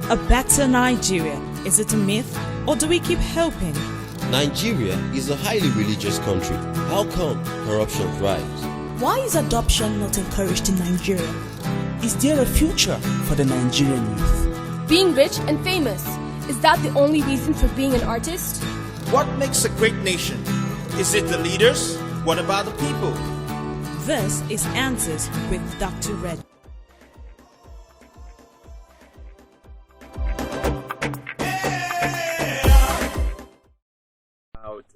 A better Nigeria, is it a myth or do we keep hoping? Nigeria is a highly religious country. How come corruption thrives? Why is adoption not encouraged in Nigeria? Is there a future for the Nigerian youth? Being rich and famous, is that the only reason for being an artist? What makes a great nation? Is it the leaders? What about the people? This is Answers with Dr. Red.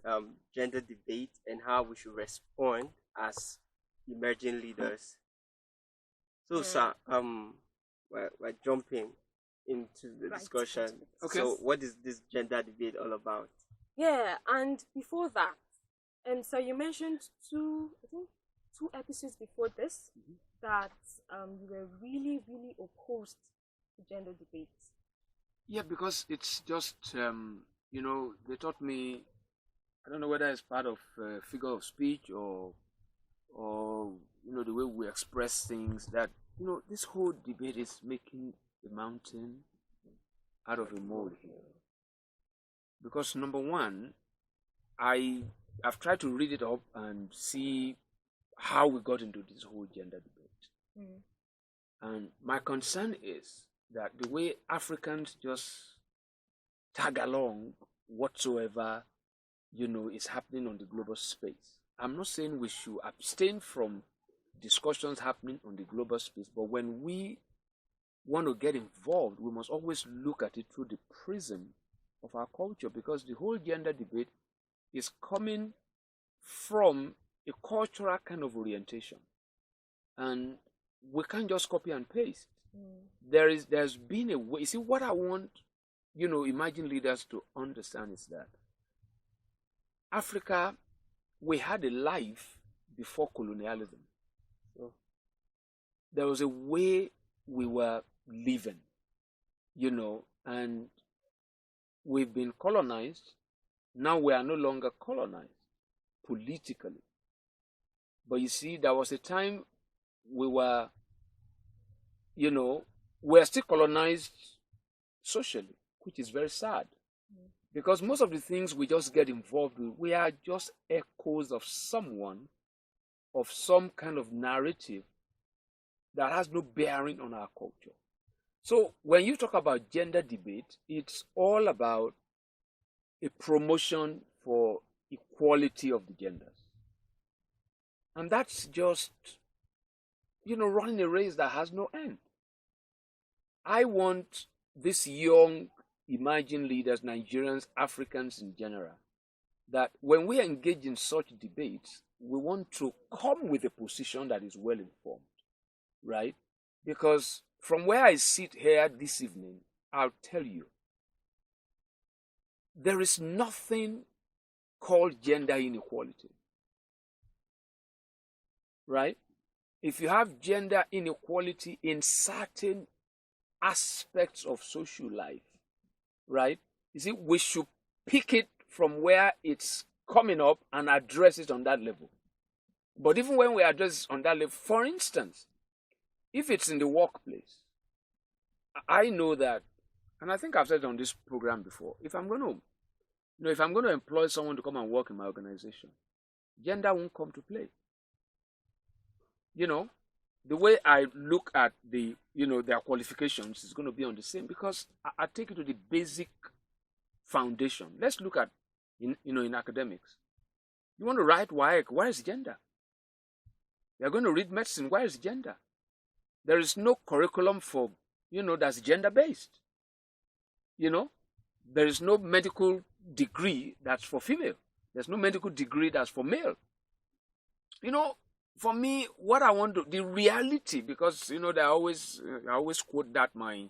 About gender debate and how we should respond as emerging leaders. So, sir, we're jumping into the discussion. Okay. So, what is this gender debate all about? Yeah, and before that, so you mentioned two episodes before this that you were really, really opposed to gender debates. Yeah, because it's just, they taught me, I don't know whether it's part of figure of speech or the way we express things, that, this whole debate is making a mountain out of a molehill. Because number one, I've tried to read it up and see how we got into this whole gender debate. And my concern is that the way Africans just tag along whatsoever, is happening on the global space. I'm not saying we should abstain from discussions happening on the global space, but when we want to get involved, we must always look at it through the prism of our culture, because the whole gender debate is coming from a cultural kind of orientation, and we can't just copy and paste. There's been a way. You see, what I want, emerging leaders to understand is that Africa, we had a life before colonialism. So there was a way we were living, and we've been colonized. Now we are no longer colonized politically. But you see, there was a time we were, we're still colonized socially, which is very sad. Because most of the things we just get involved with, we are just echoes of someone, of some kind of narrative that has no bearing on our culture. So when you talk about gender debate, it's all about a promotion for equality of the genders. And that's just, running a race that has no end. I want these young emerging leaders, Nigerians, Africans in general, that when we engage in such debates, we want to come with a position that is well informed, right? Because from where I sit here this evening, I'll tell you, there is nothing called gender inequality, right? If you have gender inequality in certain aspects of social life, right? You see, we should pick it from where it's coming up and address it on that level. But even when we address it on that level, for instance, if it's in the workplace, I know that, and I think I've said it on this program before, if I'm going to employ someone to come and work in my organization, gender won't come to play. The way I look at their qualifications is going to be on the same, because I take it to the basic foundation. Let's look at, in academics. You want to write WAEC, where is gender? You're going to read medicine, where is gender? There is no curriculum for, that's gender-based. There is no medical degree that's for female. There's no medical degree that's for male. For me, what I want to, the reality, because, I always quote that the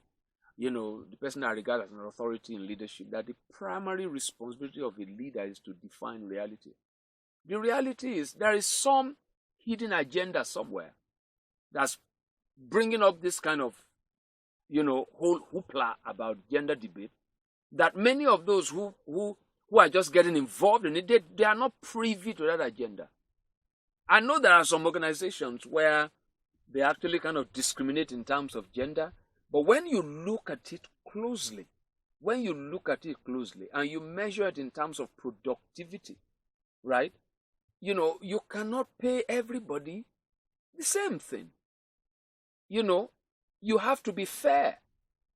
person I regard as an authority in leadership, that the primary responsibility of a leader is to define reality. The reality is there is some hidden agenda somewhere that's bringing up this kind of, whole hoopla about gender debate, that many of those who are just getting involved in it, they are not privy to that agenda. I know there are some organizations where they actually kind of discriminate in terms of gender, but when you look at it closely, and you measure it in terms of productivity, right? You cannot pay everybody the same thing. You have to be fair.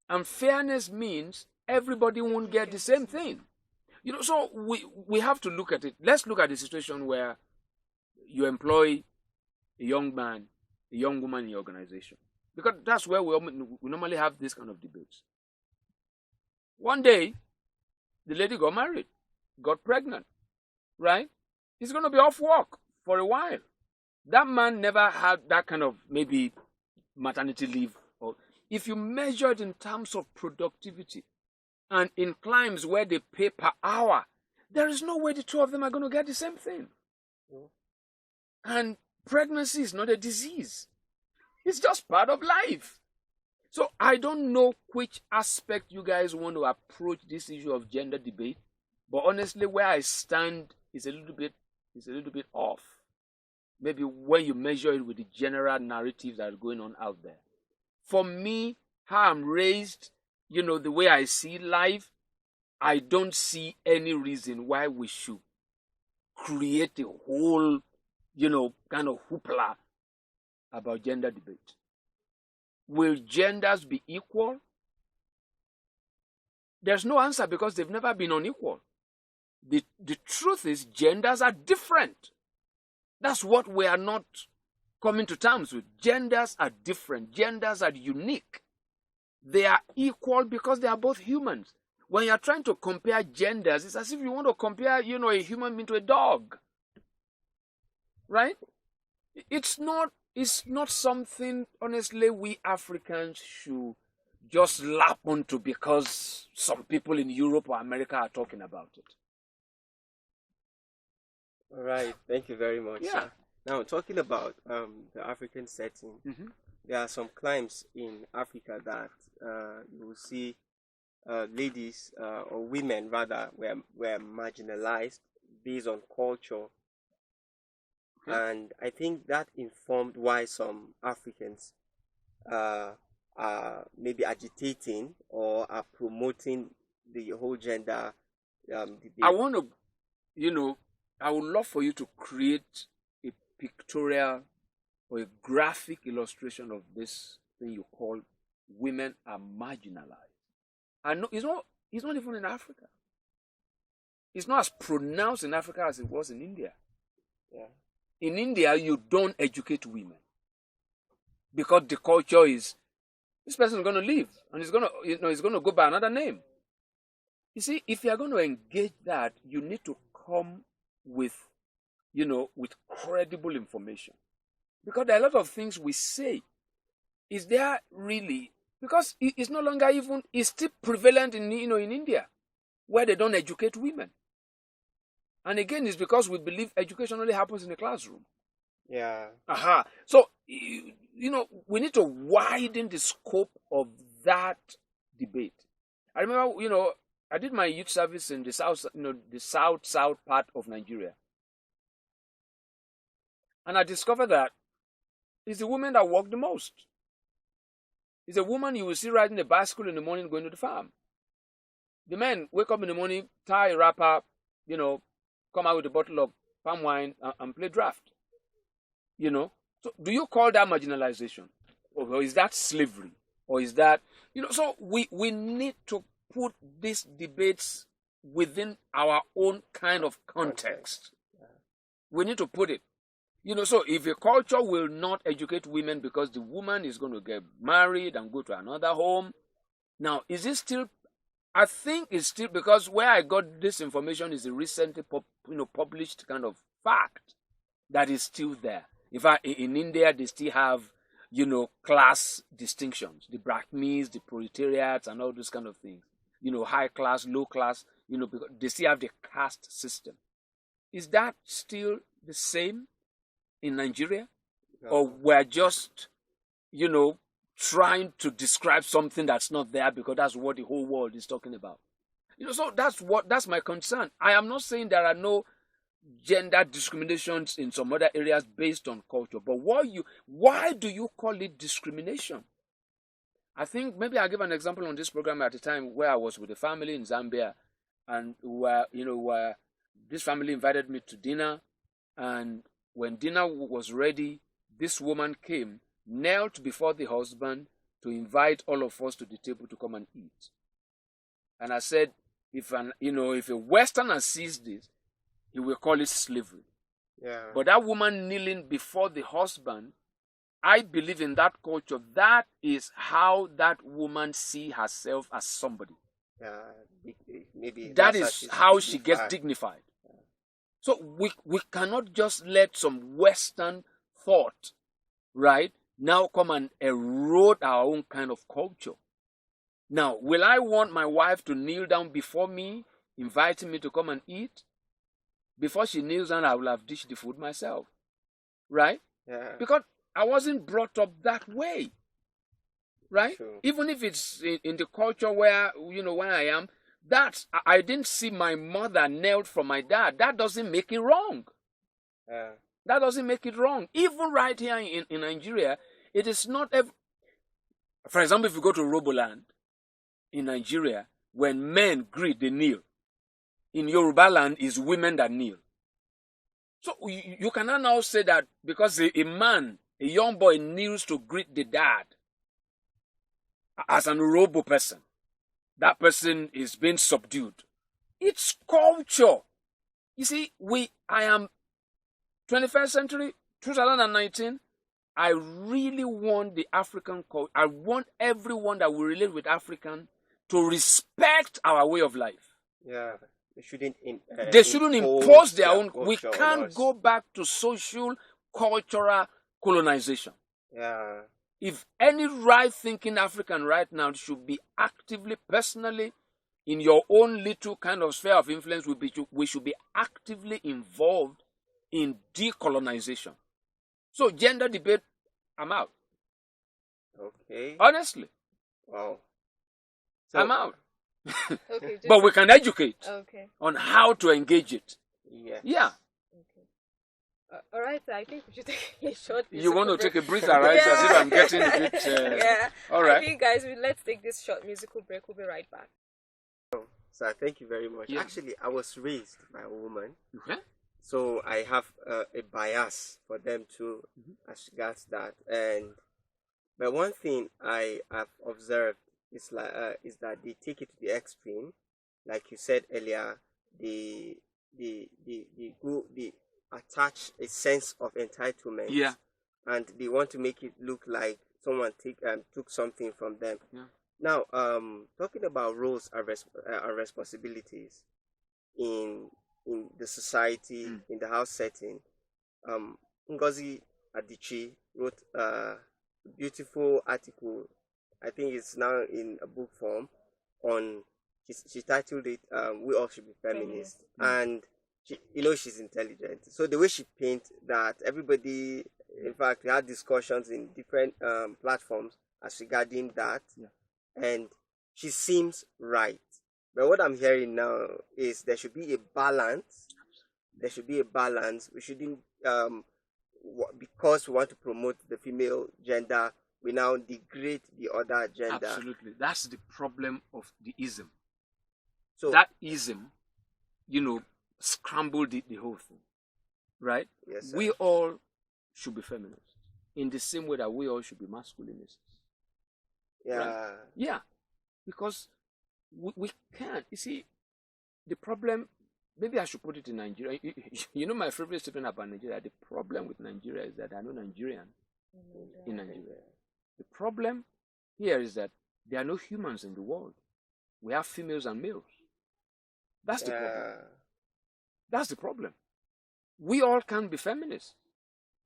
And fairness means everybody won't get the same thing. So we have to look at it. Let's look at the situation where you employ a young man, a young woman in your organization. Because that's where we normally have this kind of debates. One day, the lady got married, got pregnant, right? He's going to be off work for a while. That man never had that kind of maybe maternity leave. Or if you measure it in terms of productivity and in climes where they pay per hour, there is no way the two of them are going to get the same thing. And pregnancy is not a disease. It's just part of life. So I don't know which aspect you guys want to approach this issue of gender debate, but honestly, where I stand is a little bit off. Maybe when you measure it with the general narrative that is going on out there. For me, how I'm raised, the way I see life, I don't see any reason why we should create a whole, kind of hoopla about gender debate. Will genders be equal? There's no answer because they've never been unequal. The truth is genders are different. That's what we are not coming to terms with. Genders are different. Genders are unique. They are equal because they are both humans. When you are trying to compare genders, it's as if you want to compare, a human being to a dog. Right? It's not something, honestly, we Africans should just lap onto because some people in Europe or America are talking about it. All right. Thank you very much. Yeah. Sir. Now, talking about the African setting, there are some climes in Africa that you will see ladies or women rather were marginalized based on culture. And I think that informed why some Africans are maybe agitating or are promoting the whole gender debate. I want to, I would love for you to create a pictorial or a graphic illustration of this thing you call women are marginalized. And no, it's not even in Africa. It's not as pronounced in Africa as it was in India. Yeah. In India, you don't educate women because the culture is this person is going to leave and he's going to go by another name. You see, if you are going to engage that, you need to come with credible information, because there are a lot of things we say. Is there really? Because it's no longer it's still prevalent in India, where they don't educate women. And again, it's because we believe education only happens in the classroom. Yeah. So, we need to widen the scope of that debate. I remember, I did my youth service in the south part of Nigeria. And I discovered that it's the women that work the most. It's a woman you will see riding a bicycle in the morning going to the farm. The men wake up in the morning, tie a wrapper, come out with a bottle of palm wine and play draft. So do you call that marginalization? Or is that slavery? Or is that, so we need to put these debates within our own kind of context. We need to put it. So if a culture will not educate women because the woman is going to get married and go to another home, now, is it still, I think it's still, because where I got this information is a recently published kind of fact that is still there. In fact, in India, they still have, class distinctions, the Brahmins, the proletariats, and all those kind of things. High class, low class, because they still have the caste system. Is that still the same in Nigeria? No. Or we're just, trying to describe something that's not there because that's what the whole world is talking about? So that's my concern. I am not saying there are no gender discriminations in some other areas based on culture, but why do you call it discrimination? I think maybe I'll give an example on this program at a time where I was with a family in Zambia, and this family invited me to dinner, and when dinner was ready, this woman came, knelt before the husband to invite all of us to the table to come and eat. And I said, if a Westerner sees this, he will call it slavery. Yeah. But that woman kneeling before the husband, I believe in that culture, that is how that woman sees herself as somebody. Maybe that is how she gets dignified. Yeah. So we cannot just let some Western thought, right, now come and erode our own kind of culture. Now, will I want my wife to kneel down before me, inviting me to come and eat? Before she kneels down, I will have dished the food myself. Right? Yeah. Because I wasn't brought up that way. Right? True. Even if it's in the culture where I am, I didn't see my mother knelt for my dad. That doesn't make it wrong. Yeah. That doesn't make it wrong. Even right here in Nigeria, it is not for example, if you go to Roboland in Nigeria, when men greet, they kneel. In Yoruba land, it's women that kneel. So you cannot now say that because a young boy kneels to greet the dad as an Urobo person, that person is being subdued. It's culture. You see, I am 21st century, 2019, I really want the African culture. I want everyone that will relate with African to respect our way of life. Yeah. They shouldn't impose their own. We culture can't go back to social, cultural colonization. Yeah. If any right-thinking African right now should be actively, personally, in your own little kind of sphere of influence, we should be actively involved in decolonization. So gender debate, I'm out. Okay. Honestly. Wow. So, I'm out. Okay, but we can educate on how to engage it. Yeah. Yeah. Okay. All right, I think we should take a short. You want to take a breather, right? As if I'm getting a bit. Yeah. All right. I think, guys, let's take this short musical break. We'll be right back. So thank you very much. Yeah. Actually, I was raised by a woman, Okay. so I have a bias for them too, as regards that. But one thing I have observed is that they take it to the extreme, like you said earlier. They attach a sense of entitlement. Yeah. And they want to make it look like someone took something from them. Yeah. Now, talking about roles and responsibilities in the society, in the house setting, Ngozi Adichie wrote a beautiful article. I think it's now in a book form. She titled it "We All Should Be Feminists," and she's intelligent. So the way she paints that, everybody, in fact, we had discussions in different platforms as regarding that. Yeah. And she seems right. But what I'm hearing now is there should be a balance. There should be a balance. We shouldn't, because we want to promote the female gender, we now degrade the other gender. Absolutely. That's the problem of the ism. So that ism, scrambled the whole thing. Right? Yes, sir. We all should be feminists in the same way that we all should be masculinists. Yeah. Right? Yeah. Because we can't. You see, the problem, maybe I should put it in Nigeria. My favorite statement about Nigeria, the problem with Nigeria is that there are no Nigerians in Nigeria. The problem here is that there are no humans in the world. We have females and males. That's the problem. That's the problem. We all can be feminists,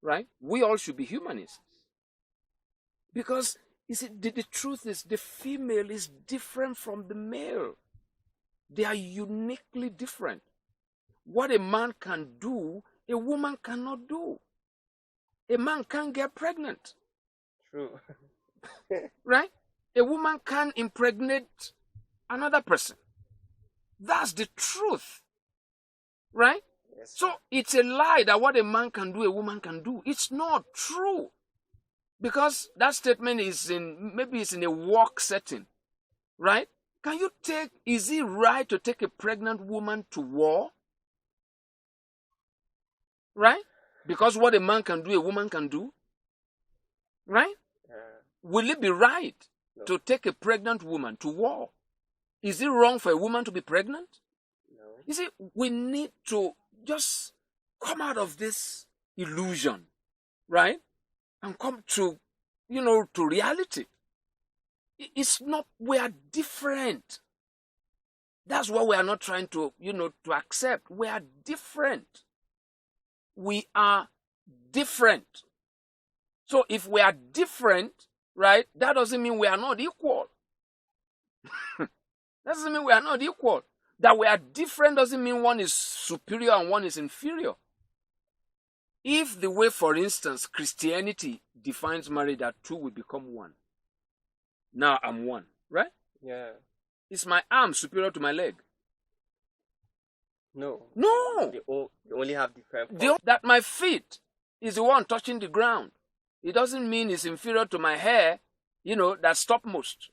right? We all should be humanists. Because, you see, the truth is the female is different from the male. They are uniquely different. What a man can do, a woman cannot do. A man can't get pregnant. True. Right? A woman can impregnate another person. That's the truth. Right? Yes. So it's a lie that what a man can do, a woman can do. It's not true. Because that statement maybe it's in a work setting, right? Is it right to take a pregnant woman to war? Right? Because what a man can do, a woman can do. Right? Will it be right to take a pregnant woman to war? Is it wrong for a woman to be pregnant? No. You see, we need to just come out of this illusion, right? And come to, to reality. It's not, we are different. That's what we are not trying to, to accept. We are different. We are different. So if we are different, right, that doesn't mean we are not equal. That doesn't mean we are not equal. That we are different doesn't mean one is superior and one is inferior. If the way, for instance, Christianity defines marriage that two will become one. Now I'm one, right? Yeah. Is my arm superior to my leg? No. No. They only have different parts. That my feet is the one touching the ground. It doesn't mean it's inferior to my hair, that's topmost.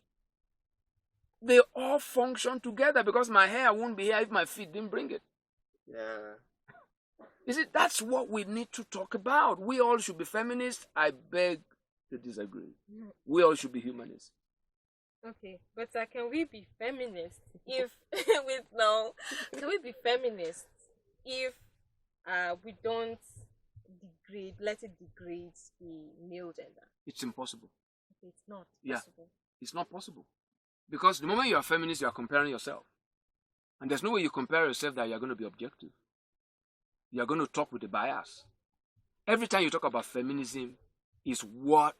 They all function together because my hair won't be here if my feet didn't bring it. Yeah. You see, that's what we need to talk about. We all should be feminists. I beg to disagree. We all should be humanists. Okay, but can we be feminists if can we be feminists if we don't let it degrade the male gender? It's impossible. Okay, it's not possible. It's not possible. Because the moment you are feminist, you are comparing yourself. And there's no way you compare yourself that you're going to be objective. You're going to talk with a bias. Every time you talk about feminism, is what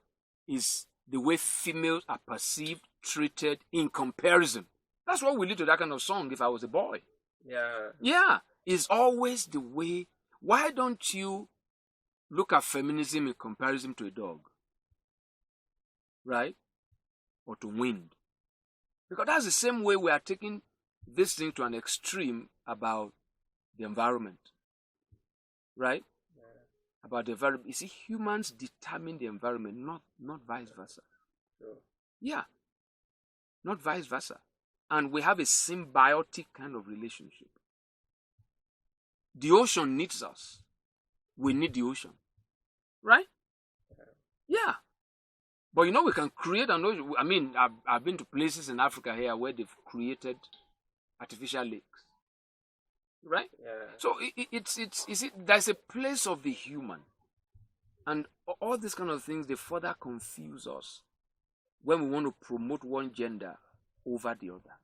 is the way females are perceived, treated in comparison. That's what will lead to that kind of song if I was a boy. Yeah. Yeah. It's always the way. Why don't you look at feminism in comparison to a dog? Right? Or to wind. Because that's the same way we are taking this thing to an extreme about the environment. Right? Yeah. About the environment. You see, humans determine the environment, not vice versa. Sure. Yeah. Not vice versa. And we have a symbiotic kind of relationship. The ocean needs us. We need the ocean. Right? Yeah. But we can create an ocean. I mean, I've been to places in Africa here where they've created artificial lakes. Right? Yeah. So there's a place of the human. And all these kind of things, they further confuse us when we want to promote one gender over the other.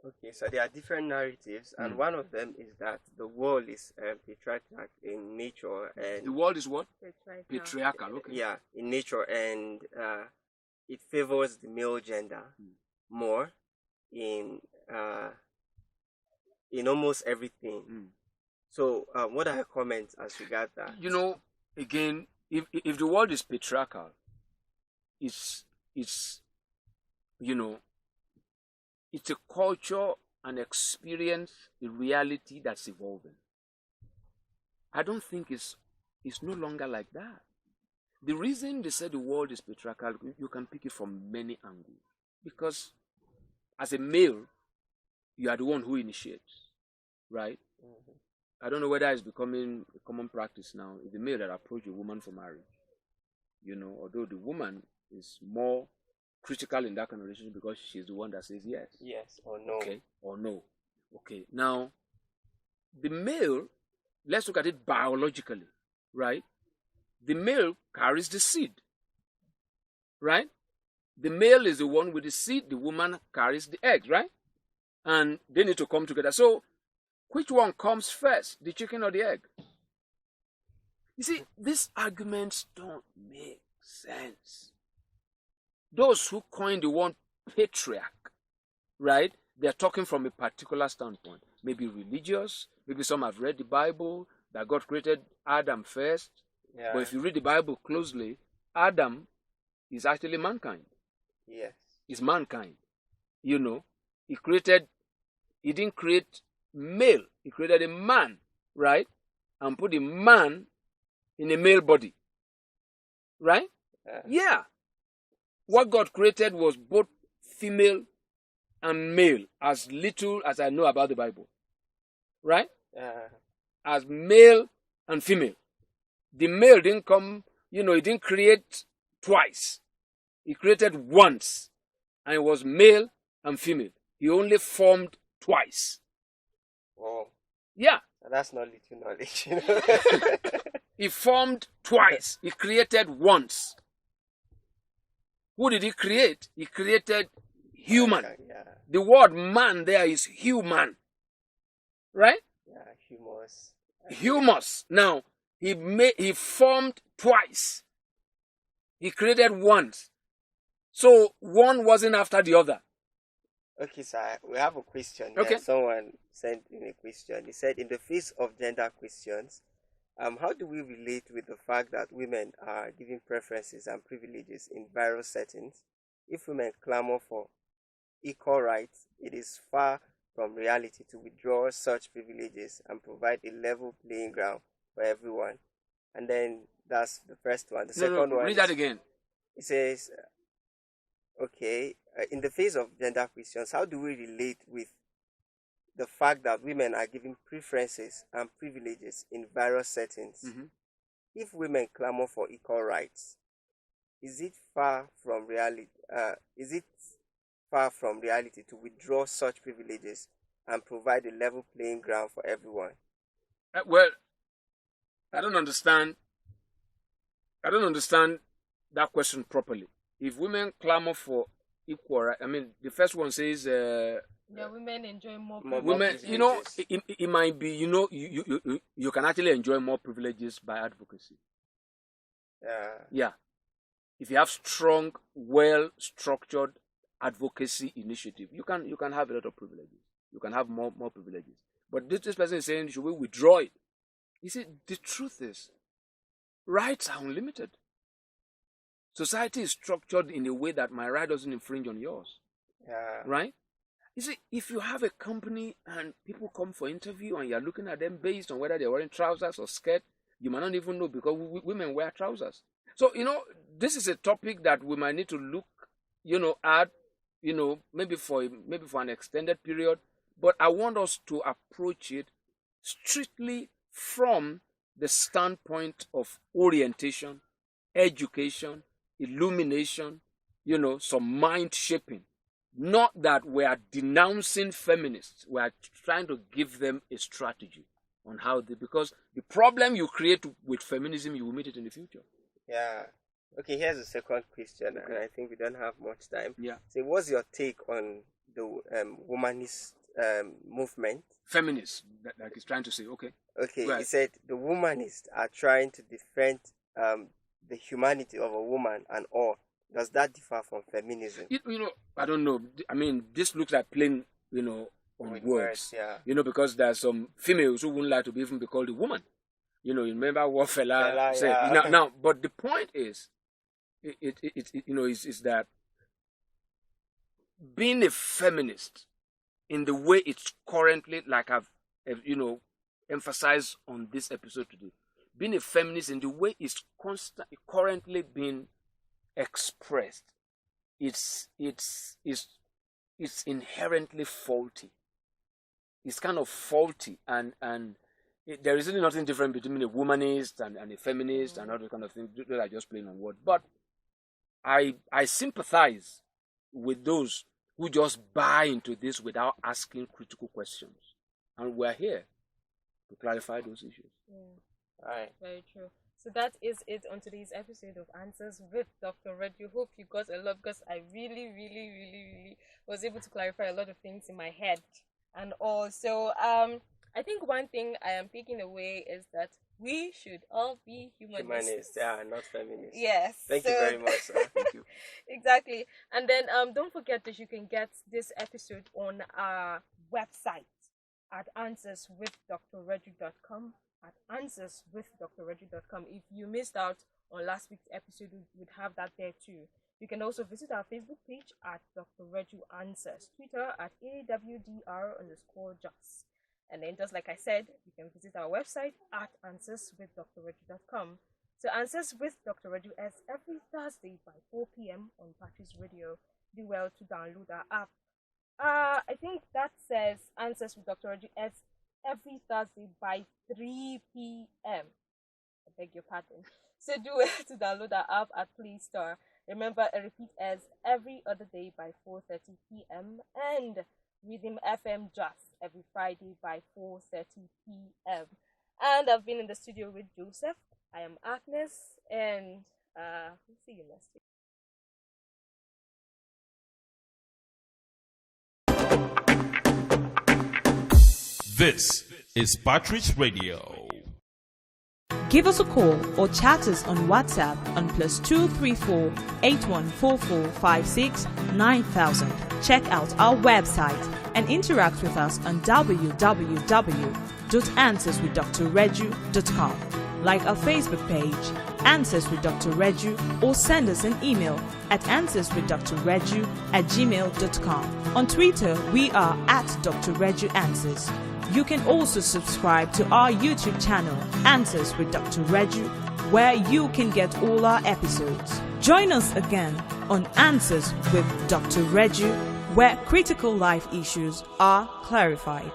Okay, so there are different narratives, and one of them is that the world is patriarchal in nature, and the world is what? Patriarchal. Okay. Yeah, in nature, and it favors the male gender more in almost everything. So, what are your comments as regards that? Again, if the world is patriarchal, it's a culture, an experience, a reality that's evolving. I don't think it's no longer like that. The reason they say the world is patriarchal, you can pick it from many angles. Because as a male, you are the one who initiates, right? Mm-hmm. I don't know whether it's becoming a common practice now. It's the male that approaches a woman for marriage. Although the woman is more critical in that kind of relationship because she's the one that says yes. Yes or no. Okay, or no. Okay, now, the male, let's look at it biologically, right? The male carries the seed, right? The male is the one with the seed, the woman carries the eggs, right? And they need to come together. So, which one comes first, the chicken or the egg? You see, these arguments don't make sense. Those who coined the word patriarch, right? They're talking from a particular standpoint. Maybe religious, maybe some have read the Bible, that God created Adam first. Yeah. But if you read the Bible closely, Adam is actually mankind. Yes. It's mankind. He didn't create male. He created a man, right? And put the man in a male body. Right? Yeah. What God created was both female and male, as little as I know about the Bible. Right? As male and female. The male didn't come, he didn't create twice. He created once. And it was male and female. He only formed twice. Oh. Yeah. That's not little knowledge, He formed twice. He created once. Who did he create? He created human. Yeah. The word man there is human. Right? Yeah, humus. Humus. Now, he formed twice. He created once. So one wasn't after the other. Okay, sir, we have a question. Okay. Someone sent in a question. He said, in the face of gender questions, how do we relate with the fact that women are given preferences and privileges in various settings? If women clamor for equal rights, it is far from reality to withdraw such privileges and provide a level playing ground for everyone. And then that's the first one. The second one. Read that again. It says, okay, in the face of gender questions, how do we relate with the fact that women are given preferences and privileges in various settings? Mm-hmm. If women clamor for equal rights, is it far from reality? To withdraw such privileges and provide a level playing ground for everyone? Well, I don't understand that question properly. If women clamor for equal right, the first one says women enjoy more women, privileges. it might be, you can actually enjoy more privileges by advocacy. Yeah. If you have strong, well-structured advocacy initiative, you can have a lot of privileges. You can have more privileges. But this person is saying, should we withdraw it? You see, the truth is, rights are unlimited. Society is structured in a way that my right doesn't infringe on yours. Yeah. Right? You see, if you have a company and people come for interview and you're looking at them based on whether they're wearing trousers or skirt, you might not even know because women wear trousers. So, this is a topic that we might need to look, at, maybe for an extended period. But I want us to approach it strictly from the standpoint of orientation, education, illumination, some mind shaping. Not that we are denouncing feminists. We are trying to give them a strategy on how because the problem you create with feminism, you will meet it in the future. Yeah. Okay, here's the second question, and I think we don't have much time. Yeah. So what's your take on the womanist movement? Feminists, like he's trying to say, okay. Okay, right. He said the womanists are trying to defend the humanity of a woman and all. Does that differ from feminism? I don't know. This looks like plain, on words. Yeah. Because there are some females who wouldn't like to even be called a woman. You remember what fella said. Yeah. Now, but the point is, is that being a feminist in the way it's currently, like I've emphasized on this episode today, being a feminist in the way it's currently being expressed, it's inherently faulty. It's kind of faulty, and there is really nothing different between a womanist and a feminist and all that kind of thing. Those are just playing on words. But I sympathize with those who just buy into this without asking critical questions, and we're here to clarify those issues. Yeah. Right. Very true. So that is it on today's episode of Answers with Dr. Red. We hope you got a lot, because I really was able to clarify a lot of things in my head. And also, I think one thing I am taking away is that we should all be humanists. Not feminists. Yes. Thank you very much, sir. Thank you. Exactly. And then don't forget that you can get this episode on our website at answerswithdrreggie.com. At answerswithdrreggie.com. If you missed out on last week's episode, we would have that there too. You can also visit our Facebook page at Dr. Reggie Answers, Twitter at AWDR_Joss. And then, just like I said, you can visit our website at answerswithdrreggie.com. So Answers with Dr. Reju S every Thursday by 4 p.m. on Patches Radio. Do well to download our app. I think that says Answers with Dr. Reju S every Thursday by 3 p.m. I beg your pardon. So do well to download our app at Play Store. Remember, a repeat as every other day by 4:30 p.m. and Rhythm FM just every Friday by 4:30 p.m. And I've been in the studio with Joseph. I am Agnes, and we'll see you next week. This is Patches Radio. Give us a call or chat us on WhatsApp on +234 8144 56 9000. Check out our website and interact with us on www.answerswithdrreju.com. Like our Facebook page, Answers with Dr. Reju, or send us an email at answerswithdrreju@gmail.com. On Twitter, we are @Dr. Reju Answers. You can also subscribe to our YouTube channel, Answers with Dr. Reju, where you can get all our episodes. Join us again on Answers with Dr. Reju, where critical life issues are clarified.